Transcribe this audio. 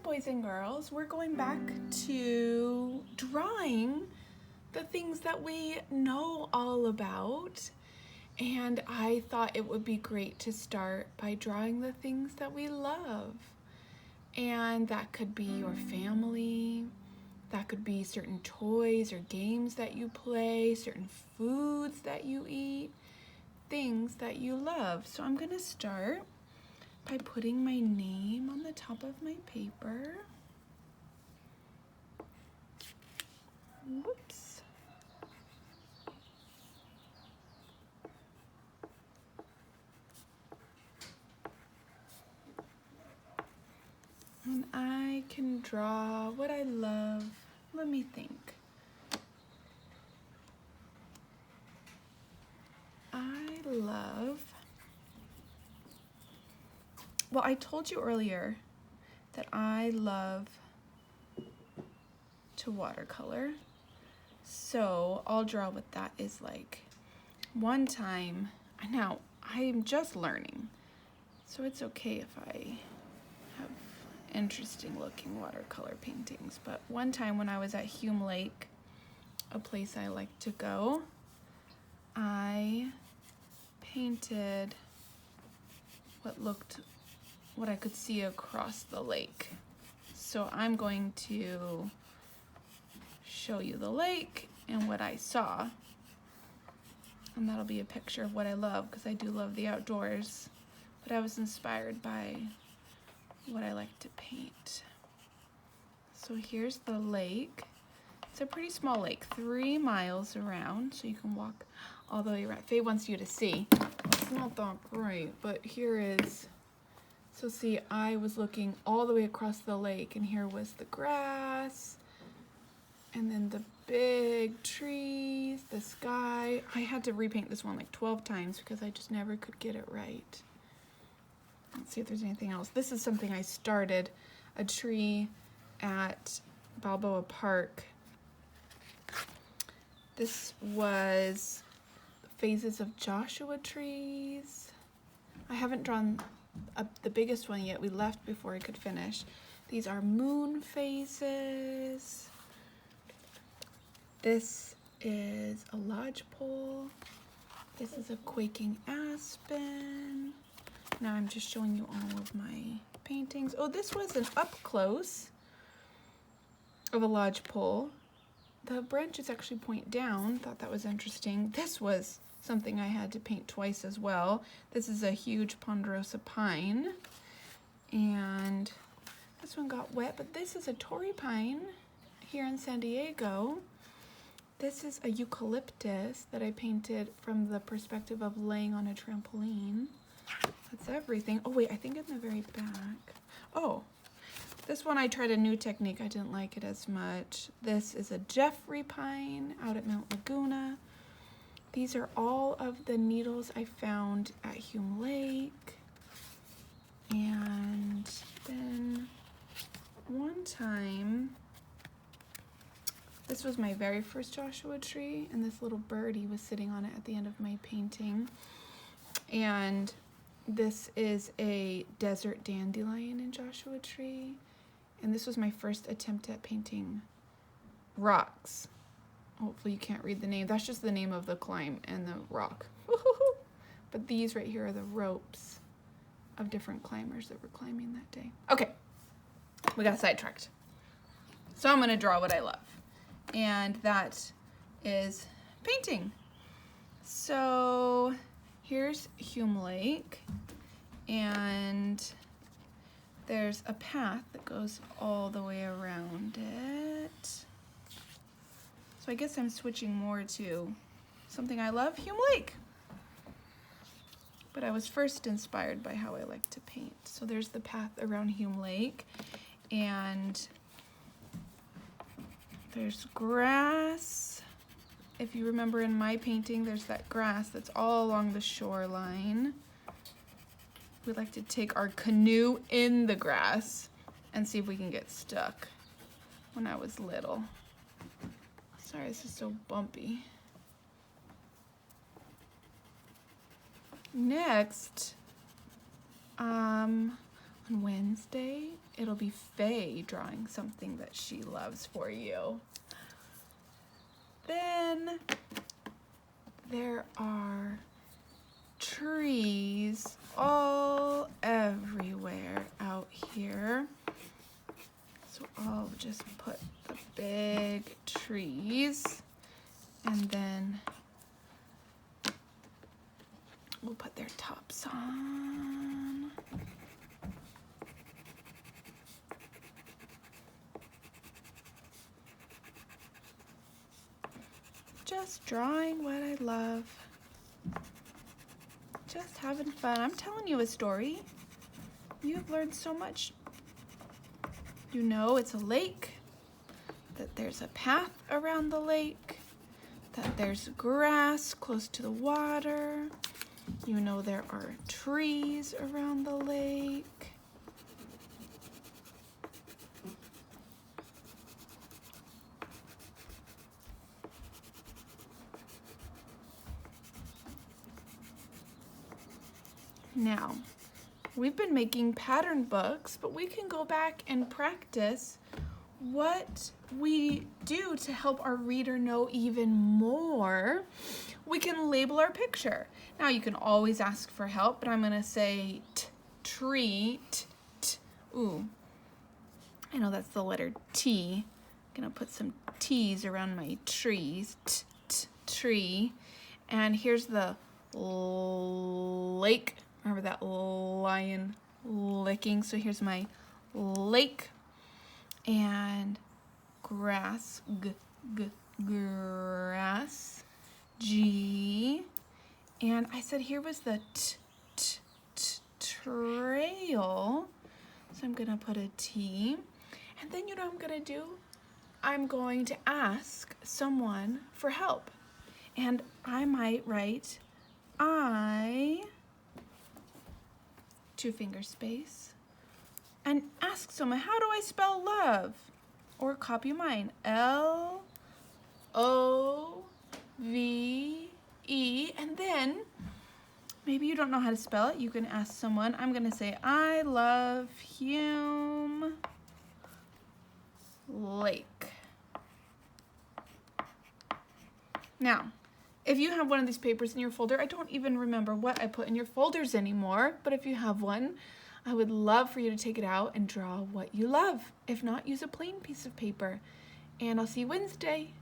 right, boys and girls, we're going back to drawing the things that we know all about. And I thought it would be great to start by drawing the things that we love. And that could be your family, that could be certain toys or games that you play, certain foods that you eat, things that you love. So I'm gonna start by putting my name on the top of my paper. Whoops. And I can draw what I love. Let me think. Well, I told you earlier that I love to watercolor. So I'll draw what that is like. One time, now I'm just learning, so it's okay if I have interesting looking watercolor paintings. But one time when I was at Hume Lake, a place I like to go, I painted what I could see across the lake. So I'm going to show you the lake and what I saw. And that'll be a picture of what I love, because I do love the outdoors. But I was inspired by what I like to paint. So here's the lake. It's a pretty small lake, 3 miles around, so you can walk all the way around. Faye wants you to see. It's not that great, but here is, so see, I was looking all the way across the lake, and here was the grass, and then the big trees, the sky. I had to repaint this one like 12 times because I just never could get it right. Let's see if there's anything else. This is something I started, a tree at Balboa Park. This was phases of Joshua trees. I haven't drawn the biggest one yet. We left before I could finish. These are moon phases. This is a lodgepole. This is a quaking aspen. Now I'm just showing you all of my paintings. Oh, this was an up close of a lodgepole. The branches actually point down. Thought that was interesting. This was something I had to paint twice as well. This is a huge ponderosa pine. And this one got wet, but this is a Torrey pine here in San Diego. This is a eucalyptus that I painted from the perspective of laying on a trampoline. That's everything. Oh wait, I think in the very back. Oh, this one I tried a new technique. I didn't like it as much. This is a Jeffrey pine out at Mount Laguna. These are all of the needles I found at Hume Lake. And then one time, this was my very first Joshua tree, and this little birdie was sitting on it at the end of my painting. And this is a desert dandelion in Joshua tree. And this was my first attempt at painting rocks. Hopefully you can't read the name. That's just the name of the climb and the rock. But these right here are the ropes of different climbers that were climbing that day. Okay, we got sidetracked. So I'm gonna draw what I love. And that is painting. So here's Hume Lake, and there's a path that goes all the way around it. So I guess I'm switching more to something I love, Hume Lake. But I was first inspired by how I like to paint. So there's the path around Hume Lake, and there's grass. If you remember in my painting, there's that grass that's all along the shoreline. We like to take our canoe in the grass and see if we can get stuck. When I was little. Sorry, this is so bumpy. Next, On Wednesday, it'll be Faye drawing something that she loves for you. Then there are trees all everywhere out here. So I'll just put the big trees, and then we'll put their tops on. Just drawing what I love. Just having fun. I'm telling you a story. You've learned so much. You know it's a lake, that there's a path around the lake, that there's grass close to the water. You know there are trees around the lake. Now, we've been making pattern books, but we can go back and practice what we do to help our reader know even more. We can label our picture. Now, you can always ask for help, but I'm going to say tree. Ooh, I know that's the letter T. I'm going to put some T's around my trees. Tree. And here's the lake. Remember that lion licking? So here's my lake, and grass, grass, G. And I said here was the trail. So I'm gonna put a T. And then you know what I'm gonna do? I'm going to ask someone for help. And I might write I, 2-finger space, and ask someone, how do I spell love? Or copy mine, L-O-V-E, and then maybe you don't know how to spell it. You can ask someone. I'm gonna say, I love Hume Lake. Now, if you have one of these papers in your folder, I don't even remember what I put in your folders anymore, but if you have one, I would love for you to take it out and draw what you love. If not, use a plain piece of paper. And I'll see you Wednesday.